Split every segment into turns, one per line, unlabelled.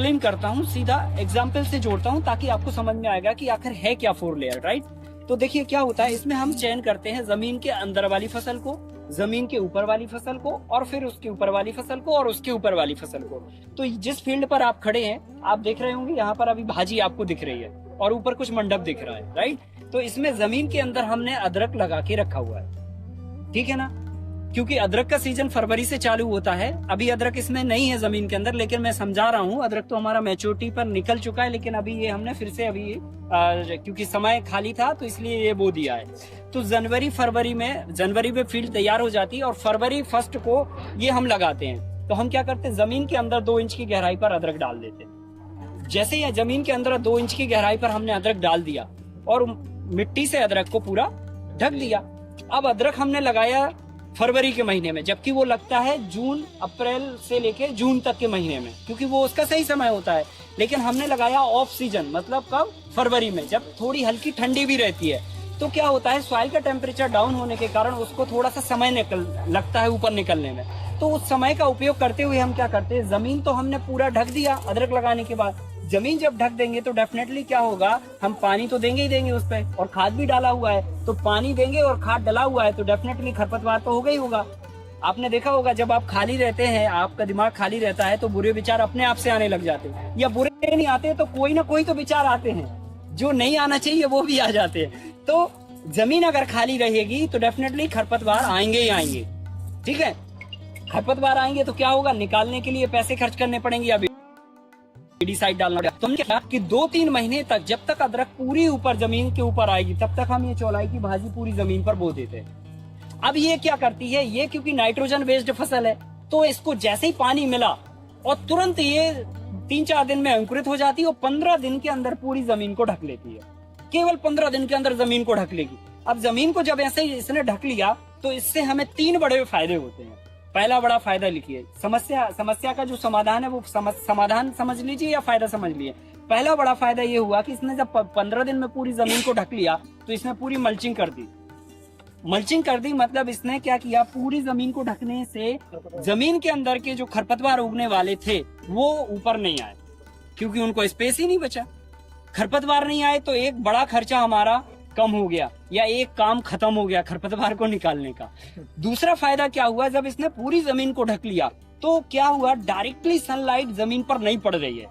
Explain करता हूँ, सीधा एग्जाम्पल से जोड़ता हूँ ताकि आपको समझ में आएगा कि आखिर है क्या 4 लेयर, राइट। तो देखिए क्या होता है, इसमें हम चयन करते हैं जमीन के अंदर वाली फसल को, जमीन के ऊपर वाली फसल को, और फिर उसके ऊपर वाली फसल को, और उसके ऊपर वाली फसल को। तो जिस फील्ड पर आप खड़े हैं, आप देख रहे होंगे यहाँ पर अभी भाजी आपको दिख रही है और ऊपर कुछ मंडप दिख रहा है, राइट। तो इसमें जमीन के अंदर हमने अदरक लगा के रखा हुआ है, ठीक है ना, क्योंकि अदरक का सीजन फरवरी से चालू होता है। अभी अदरक इसमें नहीं है जमीन के अंदर, लेकिन मैं समझा रहा हूँ, अदरक तो हमारा मैच्योरिटी पर निकल चुका है, लेकिन अभी ये हमने फिर से अभी क्योंकि समय खाली था तो इसलिए ये बो दिया है। तो जनवरी में फील्ड तैयार हो जाती है और फरवरी 1 को ये हम लगाते हैं। तो हम क्या करते हैं, जमीन के अंदर 2 इंच की गहराई पर अदरक डाल देते हैं। जैसे ही जमीन के अंदर 2 इंच की गहराई पर हमने अदरक डाल दिया और मिट्टी से अदरक को पूरा ढक दिया। अब अदरक हमने लगाया फरवरी के महीने में, जबकि वो लगता है अप्रैल से लेके जून तक के महीने में, क्योंकि वो उसका सही समय होता है। लेकिन हमने लगाया ऑफ सीजन, मतलब कब, फरवरी में, जब थोड़ी हल्की ठंडी भी रहती है। तो क्या होता है, सॉइल का टेम्परेचर डाउन होने के कारण उसको थोड़ा सा समय लगता है ऊपर निकलने में। तो उस समय का उपयोग करते हुए हम क्या करते हैं, जमीन तो हमने पूरा ढक दिया अदरक लगाने के बाद। जमीन जब ढक देंगे तो डेफिनेटली क्या होगा, हम पानी तो देंगे ही देंगे उस पर, और खाद भी डाला हुआ है, तो पानी देंगे और खाद डला हुआ है तो डेफिनेटली खरपतवार तो होगा ही होगा। आपने देखा होगा जब आप खाली रहते हैं, आपका दिमाग खाली रहता है, तो बुरे विचार अपने आप से आने लग जाते हैं, या बुरे नहीं आते तो कोई ना कोई तो विचार आते हैं, जो नहीं आना चाहिए वो भी आ जाते हैं। तो जमीन अगर खाली रहेगी तो डेफिनेटली खरपतवार आएंगे ही आएंगे, ठीक है। खरपतवार आएंगे तो क्या होगा, निकालने के लिए पैसे खर्च करने पड़ेंगे, अभी साइड डालना पड़ेगा। तो हमने क्या कि 2-3 महीने तक, जब तक अदरक पूरी ऊपर जमीन के ऊपर आएगी, तब तक हम ये चौलाई की भाजी पूरी जमीन पर बो देते हैं। अब ये क्या करती है, ये क्योंकि नाइट्रोजन बेस्ड फसल है, तो इसको जैसे ही पानी मिला और तुरंत ये 3-4 दिन में अंकुरित हो जाती है और 15 दिन के अंदर पूरी जमीन को ढक लेती है। केवल 15 दिन के अंदर जमीन को ढक लेगी। अब जमीन को जब ऐसे इसने ढक लिया तो इससे हमें 3 बड़े फायदे होते हैं। पहला बड़ा फायदा लिखिए, समस्या का जो समाधान है वो समाधान समझ लीजिए या फायदा समझ लिए। पहला बड़ा फायदा ये हुआ कि इसने जब 15 दिन में पूरी जमीन को ढक लिया तो इसने पूरी मल्चिंग कर दी। मतलब इसने क्या किया, पूरी जमीन को ढकने से जमीन के अंदर के जो खरपतवार उगने वाले थे वो ऊपर नहीं आए, क्योंकि उनको स्पेस ही नहीं बचा। खरपतवार नहीं आए तो एक बड़ा खर्चा हमारा कम हो गया, या एक काम खत्म हो गया खरपतवार को निकालने का। दूसरा फायदा क्या हुआ, जब इसने पूरी जमीन को ढक लिया तो क्या हुआ, डायरेक्टली सनलाइट जमीन पर नहीं पड़ रही है।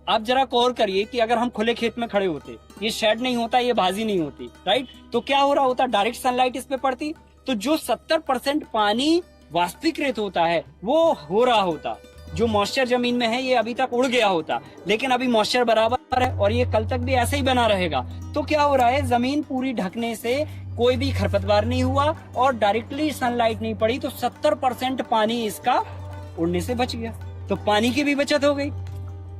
आप जरा गौर करिए कि अगर हम खुले खेत में खड़े होते, ये शेड नहीं होता, ये भाजी नहीं होती, राइट, तो क्या हो रहा होता, डायरेक्ट सनलाइट इस पे पड़ती तो जो 70% पानी वाष्पीकृत होता है वो हो रहा होता। जो मॉइस्चर जमीन में है ये अभी तक उड़ गया होता, लेकिन अभी मॉइस्चर बराबर है और ये कल तक भी ऐसे ही बना रहेगा। तो क्या हो रहा है, जमीन पूरी ढकने से कोई भी खरपतवार नहीं हुआ और डायरेक्टली सनलाइट नहीं पड़ी, तो 70% पानी इसका उड़ने से बच गया, तो पानी की भी बचत हो गई।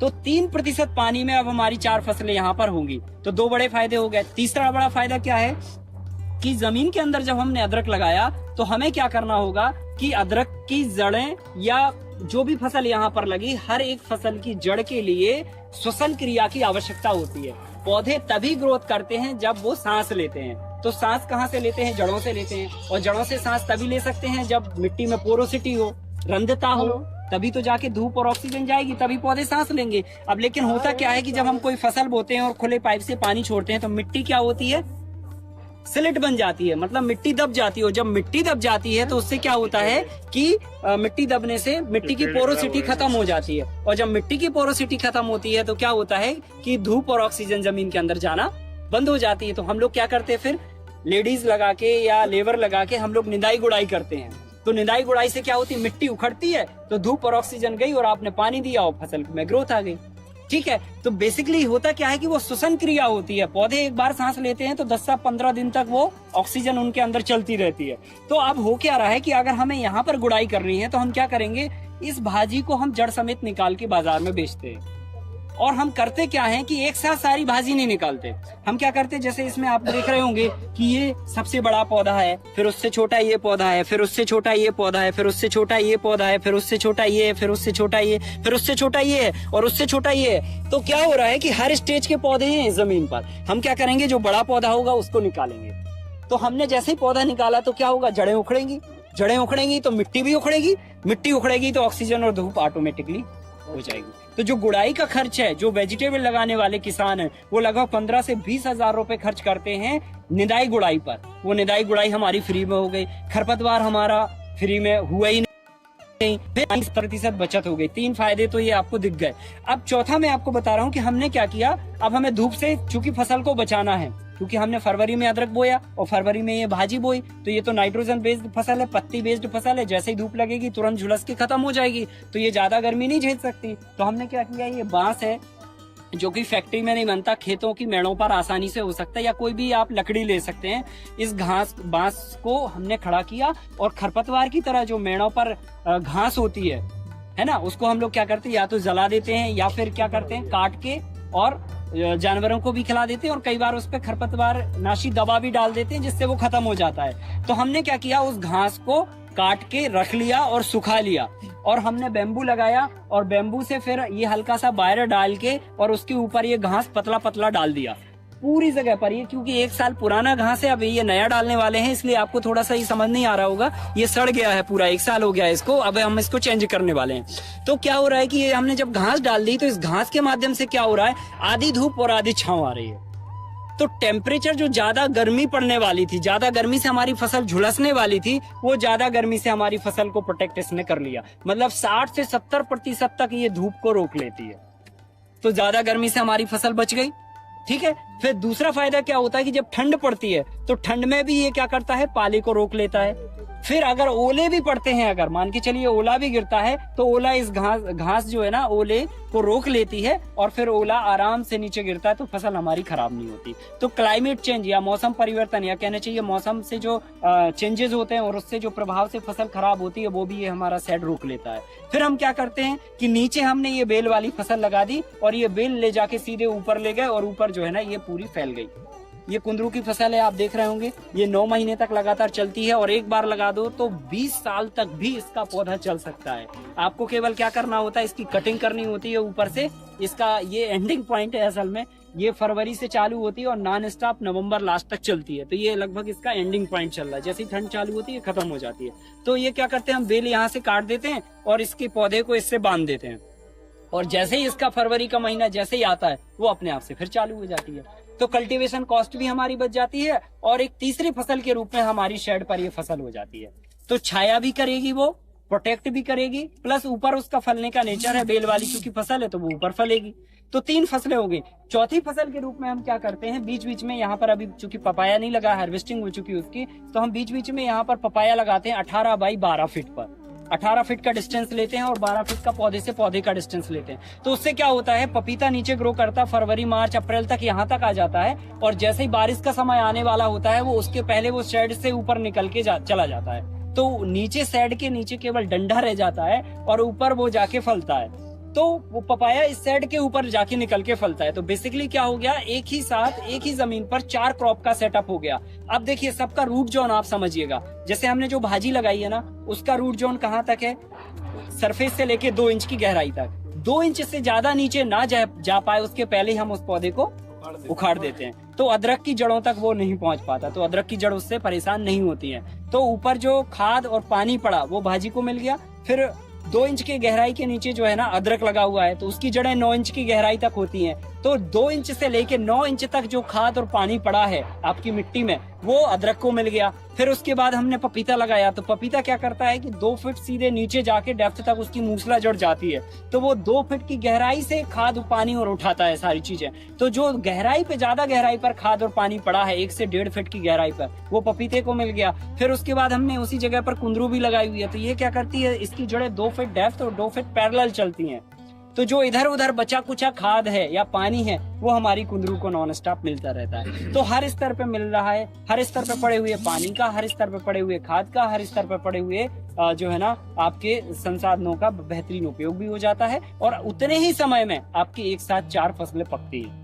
तो 3% पानी में अब हमारी 4 फसलें यहाँ पर होंगी, तो 2 बड़े फायदे हो गए। तीसरा बड़ा फायदा क्या है कि जमीन के अंदर जब हमने अदरक लगाया तो हमें क्या करना होगा कि अदरक की जड़ें या जो भी फसल यहाँ पर लगी, हर एक फसल की जड़ के लिए श्वसन क्रिया की आवश्यकता होती है। पौधे तभी ग्रोथ करते हैं जब वो सांस लेते हैं। तो सांस कहाँ से लेते हैं, जड़ों से लेते हैं, और जड़ों से सांस तभी ले सकते हैं जब मिट्टी में पोरोसिटी हो, रंध्रता हो, तभी तो जाके धूप और ऑक्सीजन जाएगी, तभी पौधे सांस लेंगे। अब लेकिन होता क्या है कि जब हम कोई फसल बोते हैं और खुले पाइप से पानी छोड़ते हैं तो मिट्टी क्या होती है, स्लिट बन जाती है, मतलब मिट्टी दब जाती है। और जब मिट्टी दब जाती है तो उससे क्या होता है कि मिट्टी दबने से मिट्टी की पोरोसिटी खत्म हो जाती है, और जब मिट्टी की पोरोसिटी खत्म होती है तो क्या होता है कि धूप और ऑक्सीजन जमीन के अंदर जाना बंद हो जाती है। तो हम लोग क्या करते हैं, फिर लेडीज लगा के या लेबर लगा के हम लोग निदाई गुड़ाई करते हैं। तो निदाई गुड़ाई से क्या होती है, मिट्टी उखड़ती है तो धूप और ऑक्सीजन गई और आपने पानी दिया और फसल में ग्रोथ आ गई, ठीक है। तो बेसिकली होता क्या है कि वो श्वसन क्रिया होती है। पौधे एक बार सांस लेते हैं तो 10 से 15 दिन तक वो ऑक्सीजन उनके अंदर चलती रहती है। तो अब हो क्या रहा है कि अगर हमें यहाँ पर गुड़ाई करनी है तो हम क्या करेंगे, इस भाजी को हम जड़ समेत निकाल के बाजार में बेचते हैं। और हम करते क्या है कि एक साथ सारी भाजी नहीं निकालते। हम क्या करते, जैसे इसमें आप देख रहे होंगे कि ये सबसे बड़ा पौधा है, फिर उससे छोटा ये पौधा है, फिर उससे छोटा ये पौधा है, फिर उससे छोटा ये पौधा है, फिर उससे छोटा ये है, फिर उससे छोटा ये, फिर उससे छोटा ये है, और उससे छोटा ये है। तो क्या हो रहा है कि हर स्टेज के पौधे हैं इस जमीन पर। हम क्या करेंगे, जो बड़ा पौधा होगा उसको निकालेंगे। तो हमने जैसे ही पौधा निकाला तो क्या होगा, जड़ें उखड़ेंगी तो मिट्टी भी उखड़ेगी, मिट्टी उखड़ेगी तो ऑक्सीजन और धूप ऑटोमेटिकली हो जाएगी। तो जो गुड़ाई का खर्च है, जो वेजिटेबल लगाने वाले किसान हैं, वो लगभग 15 से 20 हजार रुपए खर्च करते हैं निदाई गुड़ाई पर। वो निदाई गुड़ाई हमारी फ्री में हो गई, खरपतवार हमारा फ्री में हुआ ही नहीं, 30% बचत हो गई। 3 फायदे तो ये आपको दिख गए। अब चौथा मैं आपको बता रहा हूँ कि हमने क्या किया। अब हमें धूप से चूंकि फसल को बचाना है, क्योंकि हमने फरवरी में अदरक बोया और फरवरी में ये भाजी बोई, तो ये तो नाइट्रोजन बेस्ड फसल है, पत्ती बेस्ड फसल है। जैसे ही धूप लगेगी तुरंत झुलस के खत्म हो जाएगी, तो ये ज्यादा गर्मी नहीं झेल सकती। तो हमने क्या किया, ये बांस है जो कि फैक्ट्री में नहीं बनता, खेतों की मेड़ों पर आसानी से हो सकता है, या कोई भी आप लकड़ी ले सकते हैं। इस बांस को हमने खड़ा किया और खरपतवार की तरह जो मेड़ों पर घास होती है ना, उसको हम लोग क्या करते हैं, या तो जला देते हैं या फिर क्या करते हैं काट के और जानवरों को भी खिला देते हैं, और कई बार उस पर खरपतवार नाशी दवा भी डाल देते हैं जिससे वो खत्म हो जाता है। तो हमने क्या किया, उस घास को काट के रख लिया और सुखा लिया, और हमने बेम्बू लगाया, और बेम्बू से फिर ये हल्का सा वायर डाल के और उसके ऊपर ये घास पतला पतला डाल दिया पूरी जगह पर। ये क्योंकि 1 साल पुराना घास है, अब ये नया डालने वाले हैं, इसलिए आपको थोड़ा सा ये समझ नहीं आ रहा होगा। ये सड़ गया है पूरा, 1 साल हो गया है इसको, अब हम इसको चेंज करने वाले हैं। तो क्या हो रहा है कि ये हमने जब घास डाल दी, तो इस घास के माध्यम से क्या हो रहा है, आधी धूप और आधी छांव आ रही है। तो टेम्परेचर जो ज्यादा गर्मी पड़ने वाली थी, ज्यादा गर्मी से हमारी फसल झुलसने वाली थी, वो ज्यादा गर्मी से हमारी फसल को प्रोटेक्ट इसने कर लिया। मतलब 60 से 70% तक ये धूप को रोक लेती है, तो ज्यादा गर्मी से हमारी फसल बच गई। ठीक है। फिर दूसरा फायदा क्या होता है कि जब ठंड पड़ती है तो ठंड में भी ये क्या करता है, पाले को रोक लेता है। फिर अगर ओले भी पड़ते हैं, अगर मान के चलिए ओला भी गिरता है, तो ओला इस घास जो है ना, ओले को रोक लेती है और फिर ओला आराम से नीचे गिरता है, तो फसल हमारी खराब नहीं होती। तो क्लाइमेट चेंज या मौसम परिवर्तन, या कहना चाहिए मौसम से जो चेंजेस होते हैं और उससे जो प्रभाव से फसल खराब होती है, वो भी ये हमारा शेड रोक लेता है। फिर हम क्या करते हैं कि नीचे हमने ये बेल वाली फसल लगा दी और ये बेल ले जाके सीधे ऊपर ले गए, और ऊपर जो है ना ये पूरी फैल गई। ये कुंदरू की फसल है, आप देख रहे होंगे, ये 9 महीने तक लगातार चलती है, और एक बार लगा दो तो 20 साल तक भी इसका पौधा चल सकता है। आपको केवल क्या करना होता है, इसकी कटिंग करनी होती है ऊपर से। इसका ये एंडिंग पॉइंट है असल में, ये फरवरी से चालू होती है और नॉन स्टॉप नवंबर लास्ट तक चलती है। तो ये लगभग इसका एंडिंग पॉइंट चल रहा है, जैसे ही ठंड चालू होती है खत्म हो जाती है। तो ये क्या करते हैं, हम बेल यहाँ से काट देते हैं और इसके पौधे को इससे बांध देते हैं, और जैसे ही इसका फरवरी का महीना जैसे ही आता है, वो अपने आप से फिर चालू हो जाती है। तो कल्टीवेशन कॉस्ट भी हमारी बच जाती है, और एक तीसरी फसल के रूप में हमारी शेड पर ये फसल हो जाती है। तो छाया भी करेगी, वो प्रोटेक्ट भी करेगी, प्लस ऊपर उसका फलने का नेचर है, बेल वाली क्योंकि फसल है तो वो ऊपर फलेगी। तो 3 फसलें हो गई। चौथी फसल के रूप में हम क्या करते हैं, बीच बीच में यहाँ पर अभी चूंकि पपाया नहीं लगा, हार्वेस्टिंग हो चुकी उसकी, तो हम बीच बीच में यहाँ पर पपाया लगाते हैं 18 बाई 12 फीट पर। 18 फीट का डिस्टेंस लेते हैं और 12 फीट का पौधे से पौधे का डिस्टेंस लेते हैं। तो उससे क्या होता है, पपीता नीचे ग्रो करता, फरवरी मार्च अप्रैल तक यहाँ तक आ जाता है, और जैसे ही बारिश का समय आने वाला होता है, वो उसके पहले वो शेड से ऊपर निकल के चला जाता है। तो नीचे शेड के नीचे केवल डंडा रह जाता है और ऊपर वो जाके फलता है। तो वो पपाया इस शेड के ऊपर जाके निकल के फलता है। तो बेसिकली क्या हो गया, एक ही साथ एक ही जमीन पर 4 क्रॉप का सेटअप हो गया। अब देखिए सबका रूट जोन आप समझिएगा, जैसे हमने जो भाजी लगाई है ना, उसका रूट जोन कहाँ तक है, सरफेस से लेके 2 इंच की गहराई तक। 2 इंच से ज्यादा नीचे ना जा पाए उसके पहले ही हम उस पौधे को उखाड़ देते हैं। तो अदरक की जड़ों तक वो नहीं पहुंच पाता, तो अदरक की जड़ उससे परेशान नहीं होती है। तो ऊपर जो खाद और पानी पड़ा वो भाजी को मिल गया। फिर 2 इंच की गहराई के नीचे जो है ना अदरक लगा हुआ है, तो उसकी जड़ें 9 इंच की गहराई तक होती हैं। तो 2 इंच से लेके 9 इंच तक जो खाद और पानी पड़ा है आपकी मिट्टी में, वो अदरक को मिल गया। फिर उसके बाद हमने पपीता लगाया, तो पपीता क्या करता है कि 2 फीट सीधे नीचे जाके डेप्थ तक उसकी मूसला जड़ जाती है, तो वो 2 फीट की गहराई से खाद पानी और उठाता है सारी चीजें। तो जो गहराई पे, ज्यादा गहराई पर खाद और पानी पड़ा है 1 से 1.5 फीट की गहराई पर, वो पपीते को मिल गया। फिर उसके बाद हमने उसी जगह पर कुंदरू भी लगाई हुई है, तो ये क्या करती है, इसकी जड़ें 2 फीट डेप्थ और 2 फीट पैरेलल चलती हैं। तो जो इधर उधर बचा कुचा खाद है या पानी है, वो हमारी कुंदरू को नॉन स्टॉप मिलता रहता है। तो हर स्तर पे मिल रहा है, हर स्तर पे पड़े हुए पानी का, हर स्तर पे पड़े हुए खाद का, हर स्तर पे पड़े हुए जो है ना आपके संसाधनों का बेहतरीन उपयोग भी हो जाता है, और उतने ही समय में आपकी एक साथ 4 फसलें पकती है।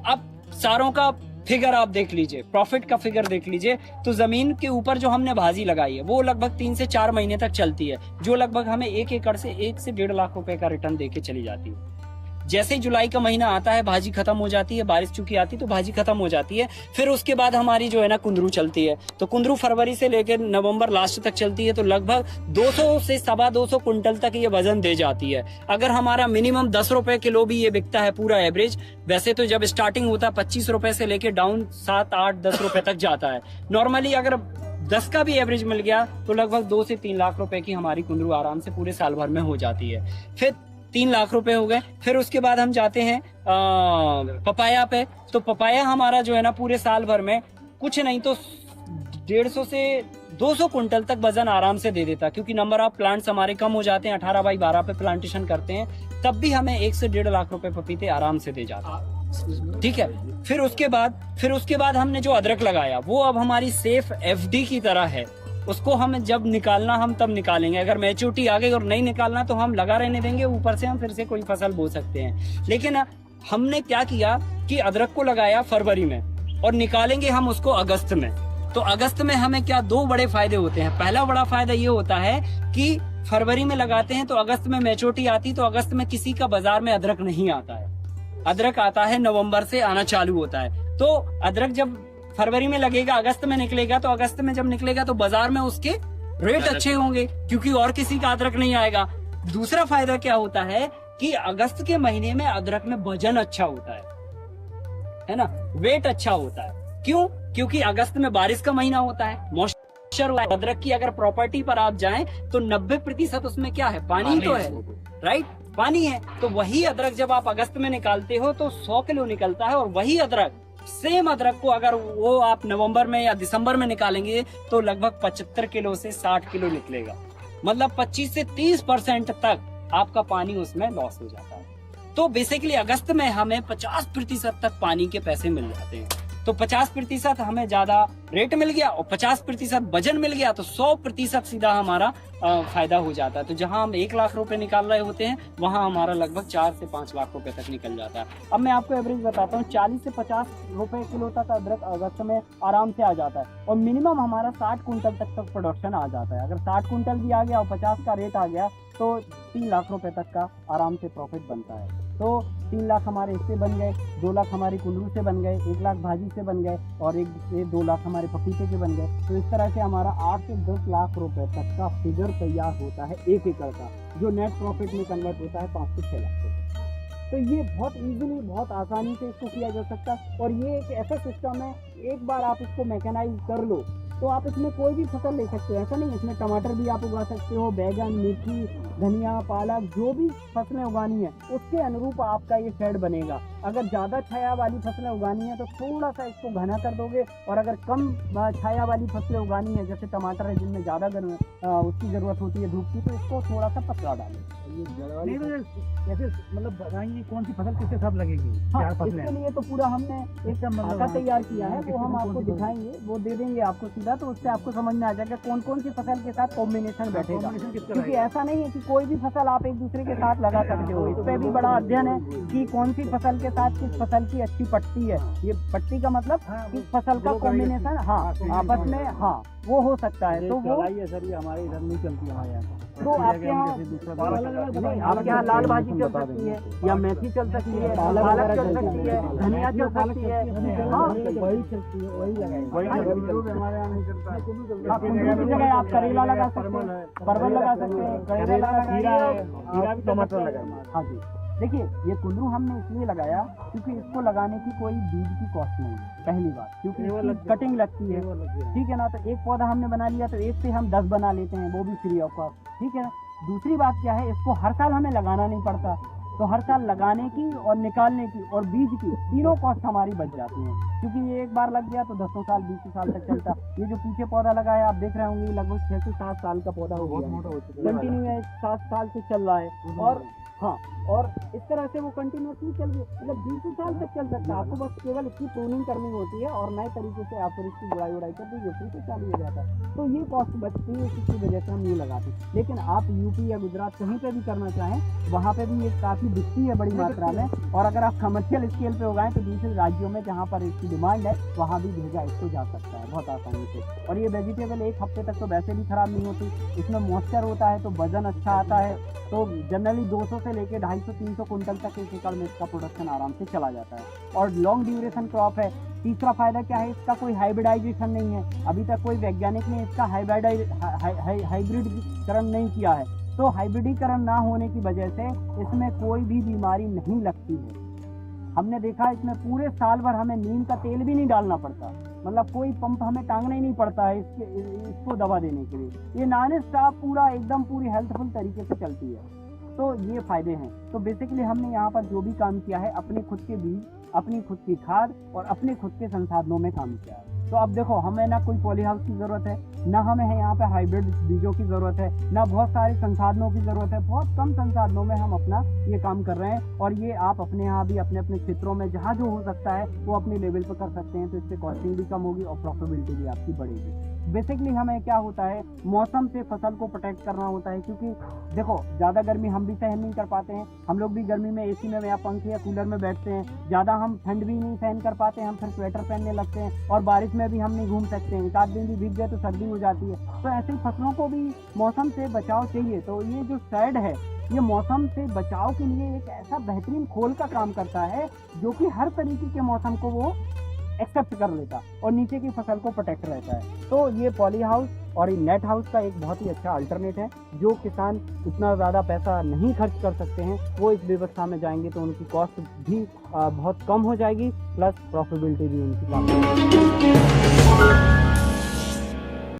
अब सारों का फिगर आप देख लीजिए, प्रॉफिट का फिगर देख लीजिए। तो जमीन के ऊपर जो हमने भाजी लगाई है वो लगभग 3 से 4 महीने तक चलती है, जो लगभग हमें 1 एकड़ से 1 से 1.5 लाख रुपए का रिटर्न देके चली जाती है। जैसे ही जुलाई का महीना आता है भाजी खत्म हो जाती है, बारिश चूंकि आती है तो भाजी खत्म हो जाती है। फिर उसके बाद हमारी जो है ना कुंदरू चलती है, तो कुंदरू फरवरी से लेकर नवंबर लास्ट तक चलती है, तो लगभग 200 से 250 कुंटल तक ये वजन दे जाती है। अगर हमारा मिनिमम 10 रुपए किलो भी ये बिकता है पूरा एवरेज, वैसे तो जब स्टार्टिंग होता है 25 रुपए से लेके डाउन 7, 8, 10 रुपए तक जाता है। नॉर्मली अगर 10 का भी एवरेज मिल गया तो लगभग 2 से 3 लाख रुपए की हमारी कुंदरू आराम से पूरे साल भर में हो जाती है। फिर 3 लाख रुपए हो गए। फिर उसके बाद हम जाते हैं पपाया पे। तो पपाया हमारा जो है ना पूरे साल भर में कुछ नहीं तो 150 से 200 कुंटल तक वजन आराम से दे देता, क्योंकि नंबर ऑफ प्लांट्स हमारे कम हो जाते हैं। 18 बाई 12 पे प्लांटेशन करते हैं, तब भी हमें 1 से 1.5 लाख रुपए पपीते आराम से दे जाता है। ठीक है। फिर उसके बाद हमने जो अदरक लगाया वो अब हमारी सेफ एफडी की तरह है। उसको हम जब निकालना हम तब निकालेंगे। अगर मैच्योरिटी आ गई और नहीं निकालना तो हम लगा रहने देंगे, ऊपर से हम फिर से कोई फसल बो सकते हैं। लेकिन हमने क्या किया कि अदरक को लगाया फरवरी में और निकालेंगे हम उसको अगस्त में। तो अगस्त में हमें क्या 2 बड़े फायदे होते हैं। पहला बड़ा फायदा ये होता है कि फरवरी में लगाते हैं तो अगस्त में मैच्योरिटी आती, तो अगस्त में किसी का बाजार में अदरक नहीं आता है। अदरक आता है नवंबर से आना चालू होता है। तो अदरक जब फरवरी में लगेगा, अगस्त में निकलेगा, तो अगस्त में जब निकलेगा तो बाजार में उसके रेट अच्छे होंगे, क्योंकि और किसी का अदरक नहीं आएगा। दूसरा फायदा क्या होता है कि अगस्त के महीने में अदरक में वजन अच्छा होता है ना, वेट अच्छा होता है। क्यों? क्योंकि अगस्त में बारिश का महीना होता है, मॉइस्चर होता है। अदरक की अगर प्रॉपर्टी पर आप जाएं तो 90% उसमें क्या है, पानी तो है, राइट, पानी है। तो वही अदरक जब आप अगस्त में निकालते हो तो 100 किलो निकलता है, और वही अदरक, सेम अदरक को अगर वो आप नवंबर में या दिसंबर में निकालेंगे तो लगभग 75 किलो से 60 किलो निकलेगा। मतलब 25 से 30% तक आपका पानी उसमें लॉस हो जाता है। तो बेसिकली अगस्त में हमें 50% तक पानी के पैसे मिल जाते हैं। तो 50% हमें ज्यादा रेट मिल गया और 50% वजन मिल गया, तो 100% सीधा हमारा फायदा हो जाता है। तो जहां हम 1 लाख रुपए निकाल रहे होते हैं वहां हमारा लगभग 4 से 5 लाख रुपए तक निकल जाता है। अब मैं आपको एवरेज बताता हूँ, 40 से 50 रुपए किलो तक अदरक अगस्त में आराम से आ जाता है, और मिनिमम हमारा 60 कुंटल तक प्रोडक्शन आ जाता है। अगर 60 कुंटल भी आ गया और 50 का रेट आ गया तो 3 लाख रुपए तक का आराम से प्रॉफिट बनता है। तो 3 लाख हमारे इससे बन गए, 2 लाख हमारी कुंदरू से बन गए, 1 लाख भाजी से बन गए, और 2 लाख हमारे पपीते के बन गए। तो इस तरह से हमारा 8 से 10 लाख रुपए तक का फिगर तैयार होता है 1 एकड़ का, जो नेट प्रॉफिट में कन्वर्ट होता है 5 से 6 लाख रुपए। तो ये बहुत इजीली, बहुत आसानी से इसको किया जा सकता है। और ये एक ऐसा सिस्टम है, एक बार आप इसको मैकेनाइज कर लो तो आप इसमें कोई भी फसल ले सकते हो। ऐसा नहीं, इसमें टमाटर भी आप उगा सकते हो, बैगन, मेथी, धनिया, पालक, जो भी फसलें उगानी है उसके अनुरूप आपका ये शेड बनेगा। अगर ज़्यादा छाया वाली फसलें उगानी है तो थोड़ा सा इसको घना कर दोगे, और अगर कम छाया वाली फसलें उगानी है जैसे टमाटर है जिनमें ज़्यादा उसकी ज़रूरत होती है धूप की, तो इसको थोड़ा सा पतला डालें।
कैसे मतलब बताइए कौन सी फसल किसके साथ लगेगी?
हाँ, इसके लिए तो पूरा हमने एक खाका तैयार किया है, वो हम आपको दिखाएंगे, वो दे देंगे आपको सीधा, तो उससे आपको समझ में आ जाएगा कौन कौन सी फसल के साथ कॉम्बिनेशन बैठेगा। क्योंकि ऐसा नहीं है कि कोई भी फसल आप एक दूसरे के साथ लगा सकते हो, इस पे भी बड़ा अध्ययन है कि कौन सी फसल के साथ किस फसल की अच्छी पट्टी है। ये पट्टी का मतलब किस फसल का कॉम्बिनेशन, हाँ, आपस में, हाँ, वो हो सकता है। तो वो
सर ये हमारे इधर नहीं चलती, हमारे यहाँ
तो आपके यहाँ लाल भाजी चल सकती है, या मेथी चल सकती है, पालक चल सकती है, धनिया चल सकती है, हाँ,
वही चलती है, वही लगाएंगे। हमारे यहाँ नहीं चलता है।
कुंदरू की जगह आप करेला लगा सकते हैं, परवल लगा सकते हैं, करेला लगा सकते हैं,
टमाटर लगाएंगे।
हाँ जी। देखिए, ये कुंदरू हमने इसलिए लगाया क्योंकि इसको लगाने की कोई बीज की कॉस्ट नहीं है, पहली बात, क्योंकि इसकी कटिंग लगती है, ठीक है ना। तो एक पौधा हमने बना लिया तो एक से हम 10 बना लेते हैं, वो भी फ्री ऑफ कॉस्ट, ठीक है ना। दूसरी बात क्या है, इसको हर साल हमें लगाना नहीं पड़ता, तो हर साल लगाने की और निकालने की और बीज की तीनों कॉस्ट हमारी बच जाती हैं, क्योंकि ये एक बार लग गया तो 10 साल 20 साल तक चलता। ये जो पीछे पौधा लगा है आप देख रहे होंगे, लगभग 6 से 7 साल का पौधा हो गया, कंटिन्यू है, 7 साल से चल रहा है। और हाँ, और इस तरह से वो कंटिन्यूसली चल गया, मतलब 20 साल तक चल सकता है। आपको बस केवल इसकी प्रूनिंग करनी होती है और नए तरीके से आप इसकी गुड़ाई उड़ाई कर दीजिए, फिर से चालू हो जाता है। तो ये कॉस्ट बचती है, इसकी वजह से हम ये लगाते हैं। लेकिन आप यूपी या गुजरात कहीं पे भी करना चाहें, वहाँ पे भी ये काफ़ी बिकती है बड़ी मात्रा में, और अगर आप कमर्शियल स्केल पे उगाएं तो दूसरे राज्यों में जहाँ पर इसकी डिमांड है वहाँ भी भेजा इसको जा सकता है बहुत आसानी से। और ये वेजिटेबल 1 हफ्ते तक तो वैसे भी खराब नहीं होती, इसमें मॉइस्चर होता है तो वजन अच्छा आता है। तो जनरली 200 से
से लेके 250-300 कुंटल तक 1 एकड़ में इसका प्रोडक्शन आराम से चला जाता है और लॉन्ग ड्यूरेशन क्रॉप है। तीसरा फायदा क्या है, इसका कोई हाइब्रिडाइजेशन नहीं है, अभी तक कोई वैज्ञानिक ने इसका हाइब्रिडीकरण नहीं किया है। तो हाइब्रिडीकरण ना होने की वजह से इसमें कोई भी बीमारी नहीं लगती है। हमने देखा इसमें पूरे साल भर हमें नीम का तेल भी नहीं डालना पड़ता, मतलब कोई पंप हमें टांगना ही नहीं पड़ता है इसको दवा देने के लिए। ये नॉन स्टॉप पूरा एकदम पूरी हेल्थफुल तरीके से चलती है। तो ये फायदे हैं। तो बेसिकली हमने यहाँ पर जो भी काम किया है अपने खुद के बीज, अपनी खुद की खाद और अपने खुद के संसाधनों में काम किया है। तो अब देखो, हमें ना कोई पॉली हाउस की ज़रूरत है, ना हमें है यहाँ पे हाइब्रिड बीजों की ज़रूरत है, ना बहुत सारे संसाधनों की ज़रूरत है। बहुत कम संसाधनों में हम अपना ये काम कर रहे हैं और ये आप अपने यहाँ भी अपने अपने क्षेत्रों में जहाँ जो हो सकता है वो अपने लेवल पर कर सकते हैं। तो इससे कॉस्टिंग भी कम होगी और प्रॉफिटेबिलिटी भी आपकी बढ़ेगी। बेसिकली हमें क्या होता है, मौसम से फसल को प्रोटेक्ट करना होता है, क्योंकि देखो ज़्यादा गर्मी हम भी सहन नहीं कर पाते हैं। हम लोग भी गर्मी में एसी में या पंखे या कूलर में बैठते हैं, ज़्यादा हम ठंड भी नहीं सहन कर पाते हैं, हम फिर स्वेटर पहनने लगते हैं और बारिश में भी हम नहीं घूम सकते हैं। 1 आध दिन भी भीग गए तो सर्दी हो जाती है। तो ऐसे ही फसलों को भी मौसम से बचाव चाहिए। तो ये जो शेड है ये मौसम से बचाव के लिए एक ऐसा बेहतरीन खोल का काम करता है जो कि हर तरीके के मौसम को वो एक्सेप्ट कर लेता और नीचे की फसल को प्रोटेक्ट रहता है। तो ये पॉली हाउस और ये नेट हाउस का एक बहुत ही अच्छा अल्टरनेट है। जो किसान इतना ज़्यादा पैसा नहीं खर्च कर सकते हैं वो इस व्यवस्था में जाएंगे तो उनकी कॉस्ट भी बहुत कम हो जाएगी, प्लस प्रॉफिटेबिलिटी भी उनकी काफ़ी